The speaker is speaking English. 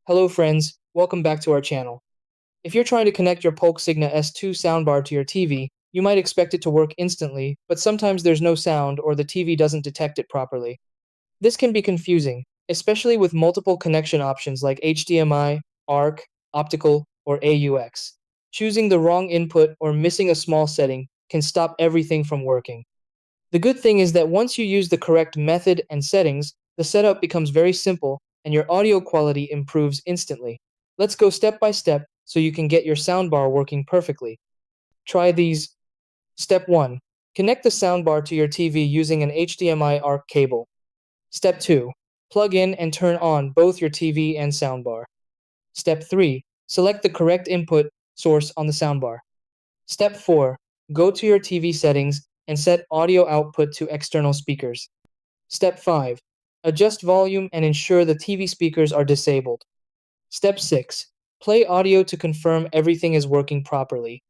Hello friends, welcome back to our channel. If you're trying to connect your Polk Signa S2 soundbar to your TV, you might expect it to work instantly, but sometimes there's no sound or the TV doesn't detect it properly. This can be confusing, especially with multiple connection options like HDMI, ARC, optical, or AUX. Choosing the wrong input or missing a small setting can stop everything from working. The good thing is that once you use the correct method and settings, the setup becomes very simple and your audio quality improves instantly. Let's go step by step so you can get your soundbar working perfectly. Try these. Step 1. Connect the soundbar to your TV using an HDMI ARC cable. Step 2. Plug in and turn on both your TV and soundbar. Step 3. Select the correct input source on the soundbar. Step 4. Go to your TV settings and set audio output to external speakers. Step 5. Adjust volume and ensure the TV speakers are disabled. Step 6. Play audio to confirm everything is working properly.